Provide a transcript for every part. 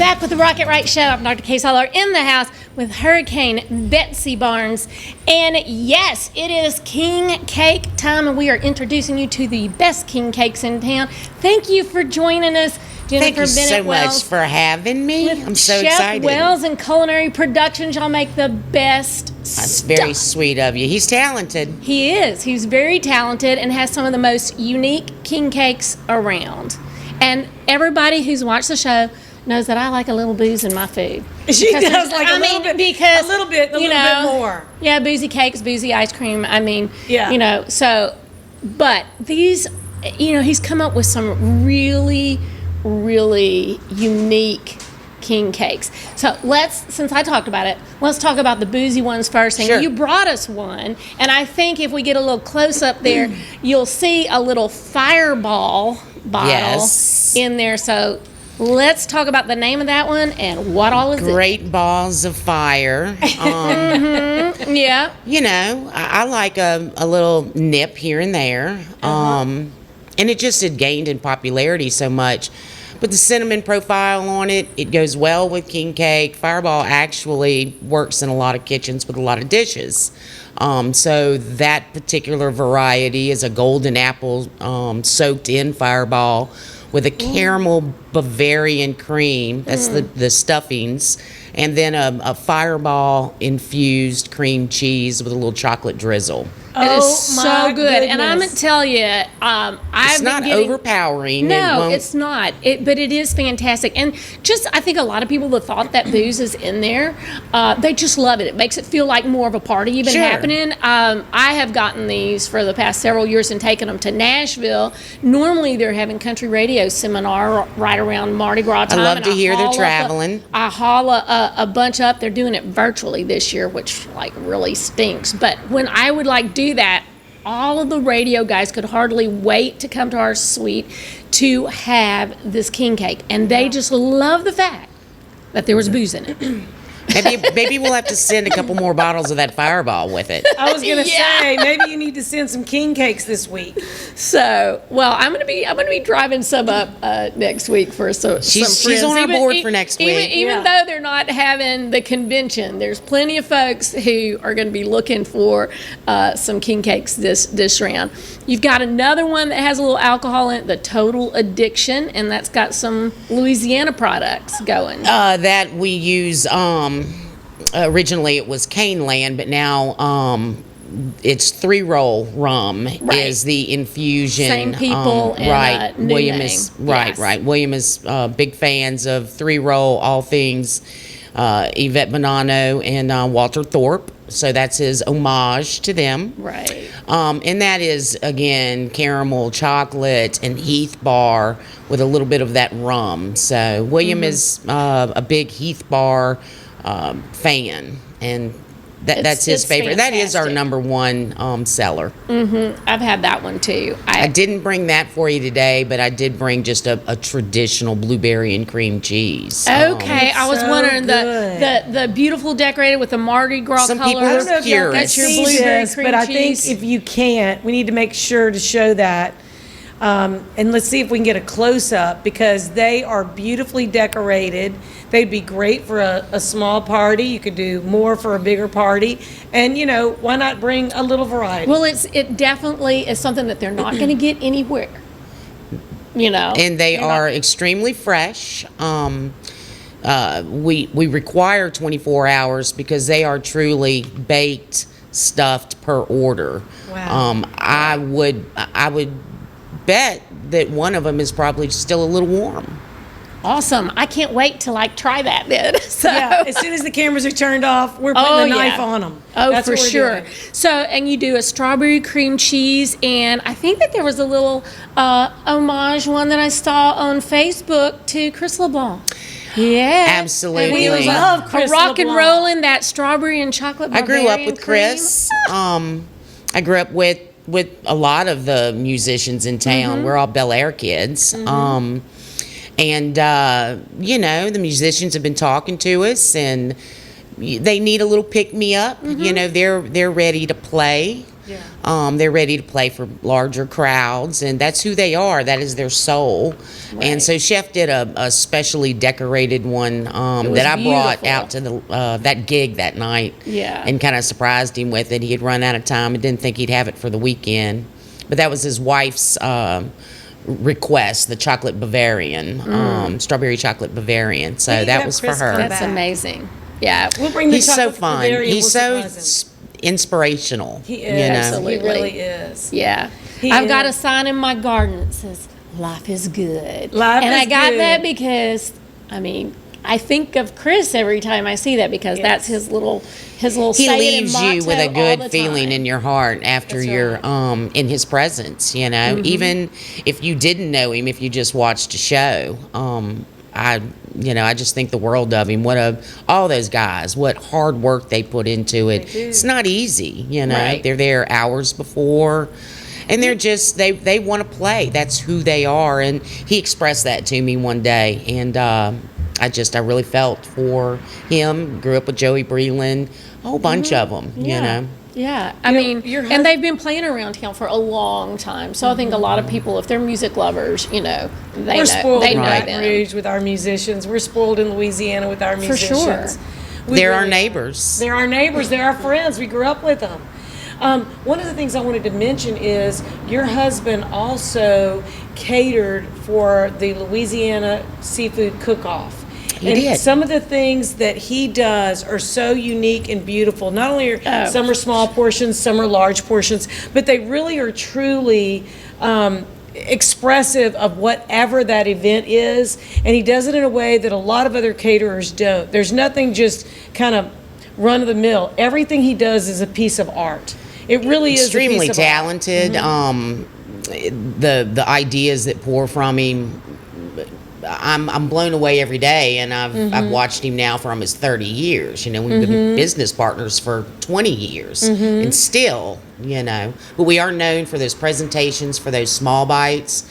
back with the Rocket Right Show. I'm Dr. Kay Soller in the house with Hurricane Betsy Barnes. And yes, it is King Cake time, and we are introducing you to the best king cakes in town. Thank you for joining us, Jennifer Thank you so much for having me. I'm so excited. Chef Wells and Culinary Productions, y'all make the best That's stuff. very sweet of you. He's talented. He is. He's very talented and has some of the most unique king cakes around. And everybody who's watched the show knows that I like a little booze in my food. She does like a little bit more. Yeah, boozy cakes, boozy ice cream. I mean, Yeah. you know, so, but these, you know, he's come up with some really, really unique king cakes. So since I talked about it, let's talk about the boozy ones first. And Sure. you brought us one, and I think if we get a little close up there, you'll see a little Fireball bottle in there. So let's talk about the name of that one and what all is Great balls of fire. Yeah. You know, I like a little nip here and there. And it just had gained in popularity so much. But the cinnamon profile on it, it goes well with king cake. Fireball actually works in a lot of kitchens with a lot of dishes. So that particular variety is a golden apple soaked in Fireball with a caramel Bavarian cream. That's the stuffings. And then a Fireball infused cream cheese with a little chocolate drizzle. It is so good, and I'm gonna tell you, It's not overpowering. No, it's not. But it is fantastic, and just I think a lot of people that thought that booze is in there, they just love it. It makes it feel like more of a party even happening. I have gotten these for the past several years and taken them to Nashville. Normally they're having country radio seminar right around Mardi Gras time. I love to hear they're traveling. I haul a bunch up. They're doing it virtually this year, which like really stinks. But when I would like do that, all of the radio guys could hardly wait to come to our suite to have this king cake, and they just love the fact that there was booze in it. Maybe we'll have to send a couple more bottles of that Fireball with it. I was gonna say maybe you need to send some king cakes this week. So, well, I'm gonna be driving some up next week for some friends. She's on our board for next week. Even though they're not having the convention, there's plenty of folks who are going to be looking for some king cakes this round. You've got another one that has a little alcohol in it, the Total Addiction, and that's got some Louisiana products going. That we use. Originally it was Cane Land, but now it's 3-roll rum is the infusion. Same people, right? New William name. is right. William is big fans of 3-roll, all things Yvette Bonanno and Walter Thorpe. So that's his homage to them. Right. And that is, again, caramel, chocolate, and Heath Bar with a little bit of that rum. So William is a big Heath Bar fan, and that's his favorite. Fantastic. That is our number one seller. I've had that one too. I didn't bring that for you today, but I did bring just a traditional blueberry and cream cheese. Okay, I was so wondering good. the beautiful decorated with the Mardi Gras Some colors. people I don't know if y'all can That's your see blueberry this, cream but I cheese. think if you can't, we need to make sure to show that. And let's see if we can get a close-up, because they are beautifully decorated. They'd be great for a small party. You could do more for a bigger party. And, you know, why not bring a little variety? Well, it definitely is something that they're not going to get anywhere. You know, And they are extremely fresh. We require 24 hours because they are truly baked, stuffed per order. Wow. I would bet that one of them is probably still a little warm. awesome. I can't wait to like try that then. So. Yeah, as soon as the cameras are turned off, we're putting the knife on them. Oh, That's for what we're sure. doing. So, and you do a strawberry cream cheese, and I think that there was a little homage one that I saw on Facebook to Chris LeBlanc. Yeah, Absolutely. And we love Chris rock and LeBlanc. rolling that strawberry and chocolate. I grew up Bavarian with Chris. I grew up with a lot of the musicians in town. We're all Bel Air kids. And you know, the musicians have been talking to us, and they need a little pick me up. You know, they're ready to play. Yeah. They're ready to play for larger crowds, and that's who they are. That is their soul. Right. And so Chef did a specially decorated one that I brought beautiful. out to that gig that night. Yeah. And kind of surprised him with it. He had run out of time and didn't think he'd have it for the weekend. But that was his wife's request, the chocolate Bavarian, strawberry chocolate Bavarian. So Maybe that have was for Chris her. come That's back. amazing. Yeah. We'll bring the He's so chocolate fun. Bavarian, He's we'll so surprise him. inspirational. He is. You know? Absolutely. He really is. Yeah. He I've got a is. sign in my garden that says, "Life is good." Life and is I got good. that because, I mean, I think of Chris every time I see that because that's his little He saying leaves and you with motto a all good the feeling time. in your heart after That's you're right. in his presence, you know. Even if you didn't know him, if you just watched a show, I just think the world of him. All those guys, what hard work they put into it. They do. It's not easy, you know. Right. They're there hours before. And they're just they want to play. That's who they are. And he expressed that to me one day, and I really felt for him. Grew up with Joey Breland, a whole bunch of them, you know. Yeah, I You know, mean, your and they've been playing around town for a long time. So I think a lot of people, if they're music lovers, they We're know, spoiled they in know Baton them. Rouge with our musicians. We're spoiled in Louisiana with our For musicians. sure. We They're our really are. neighbors. They're our neighbors. They're our friends. We grew up with them. One of the things I wanted to mention is your husband also catered for the Louisiana Seafood Cook-Off. He did. Some of the things that he does are so unique and beautiful. Not only are some are small portions, some are large portions, but they really are truly expressive of whatever that event is. And he does it in a way that a lot of other caterers don't. There's nothing just kind of run of the mill. Everything he does is a piece of art. It really is a Extremely piece of art. talented. The ideas that pour from him, I'm blown away every day, and I've watched him now for almost 30 years. You know, we've been business partners for 20 years, and still, but we are known for those presentations, for those small bites.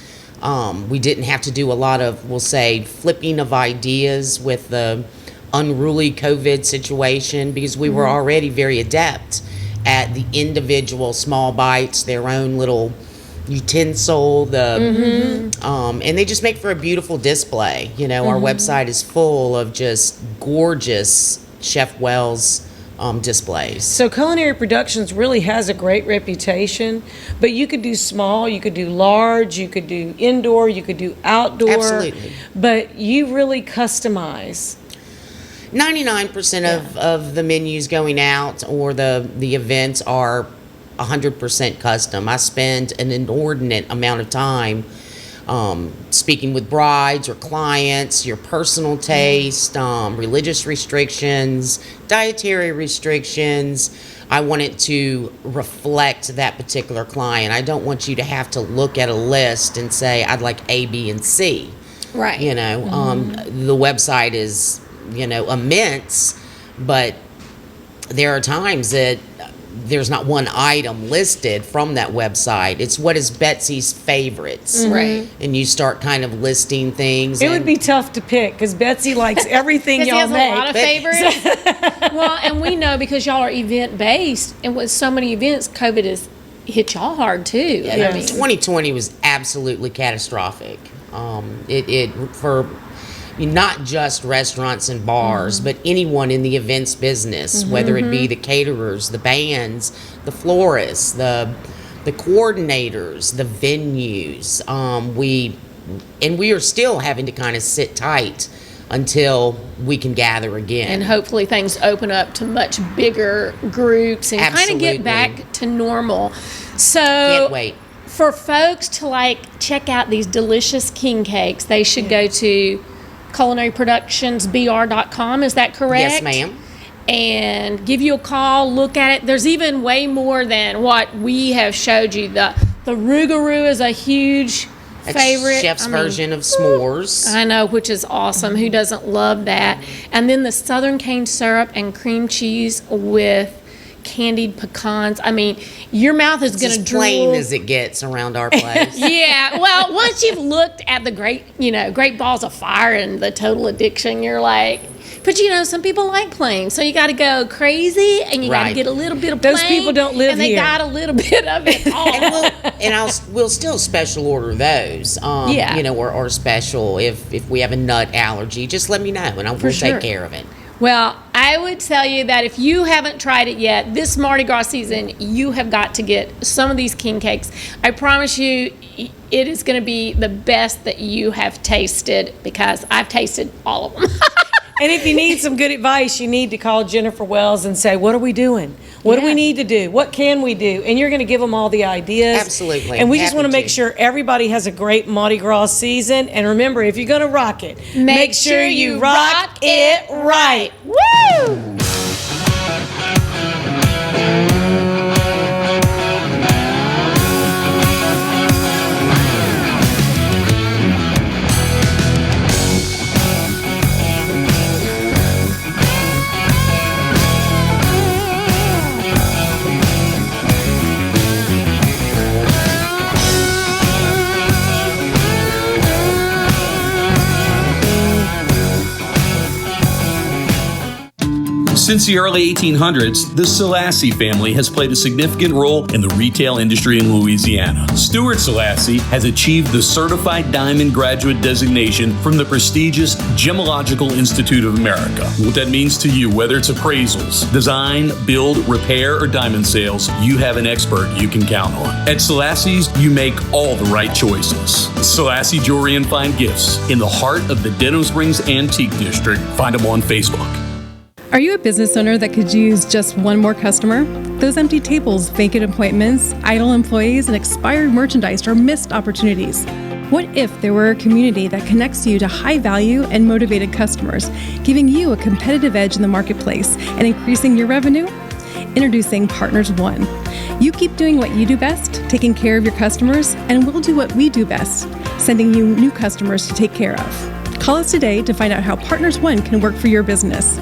We didn't have to do a lot of, we'll say, flipping of ideas with the unruly COVID situation because we were already very adept at the individual small bites, their own little utensil, and they just make for a beautiful display. Our website is full of just gorgeous Chef Wells displays. So Culinary Productions really has a great reputation, but you could do small, you could do large, you could do indoor, you could do outdoor. Absolutely. But you really customize. 99% of the menus going out or the events are 100% custom. I spend an inordinate amount of time speaking with brides or clients, your personal taste, religious restrictions, dietary restrictions. I want it to reflect that particular client. I don't want you to have to look at a list and say, I'd like A, B, and C. Right. The website is, immense, but there are times that there's not one item listed from that website. It's what is Betsy's favorites. Right. And you start kind of listing things. It would be tough to pick because Betsy likes everything Because he y'all has make. a lot of favorites. Well, and we know because y'all are event based, and with so many events, COVID has hit y'all hard too. Yes. I mean, 2020 was absolutely catastrophic. It for not just restaurants and bars, but anyone in the events business, whether it be the caterers, the bands, the florists, the coordinators, the venues. We are still having to kind of sit tight until we can gather again. and hopefully things open up to much bigger groups and kind of Absolutely. get back to normal. So Can't wait. for folks to check out these delicious king cakes, they should go to culinaryproductionsbr.com. Is that correct? Yes, ma'am. And give you a call, look at it. There's even way more than what we have showed you. The Rougarou is a huge That's favorite. Chef's I mean, version of s'mores. I know, which is awesome. Who doesn't love that? And then the southern cane syrup and cream cheese with candied pecans. I mean, your mouth is It's going to as drool. plain as it gets around our place. Yeah, well, once you've looked at the great balls of fire and the total addiction, you're like, But you know, some people like plain, so you got to go crazy, and you got to Right. get a little bit of plain. Those people don't live and they here. got a little bit of it all. We'll still special order those. Yeah. You know, or special if we have a nut allergy. Just let me know, and we'll sure. take care of it. Well, I would tell you that if you haven't tried it yet, this Mardi Gras season, you have got to get some of these king cakes. I promise you, it is going to be the best that you have tasted, because I've tasted all of them. And if you need some good advice, you need to call Jennifer Wells and say, what are we doing? What do we Yeah. need to do? What can we do? And you're going to give them all the ideas. Absolutely. And we just Happy want to make to. sure everybody has a great Mardi Gras season. And remember, if you're going to rock it, Make sure you rock it right. Woo! Since the early 1800s, the Selassie family has played a significant role in the retail industry in Louisiana. Stuart Selassie has achieved the Certified Diamond Graduate designation from the prestigious Gemological Institute of America. What that means to you, whether it's appraisals, design, build, repair, or diamond sales, you have an expert you can count on. At Selassie's, you make all the right choices. Selassie Jewelry and Fine Gifts in the heart of the Denham Springs Antique District. Find them on Facebook. Are you a business owner that could use just one more customer? Those empty tables, vacant appointments, idle employees, and expired merchandise are missed opportunities. What if there were a community that connects you to high-value and motivated customers, giving you a competitive edge in the marketplace and increasing your revenue? Introducing Partners One. You keep doing what you do best, taking care of your customers, and we'll do what we do best, sending you new customers to take care of. Call us today to find out how Partners One can work for your business.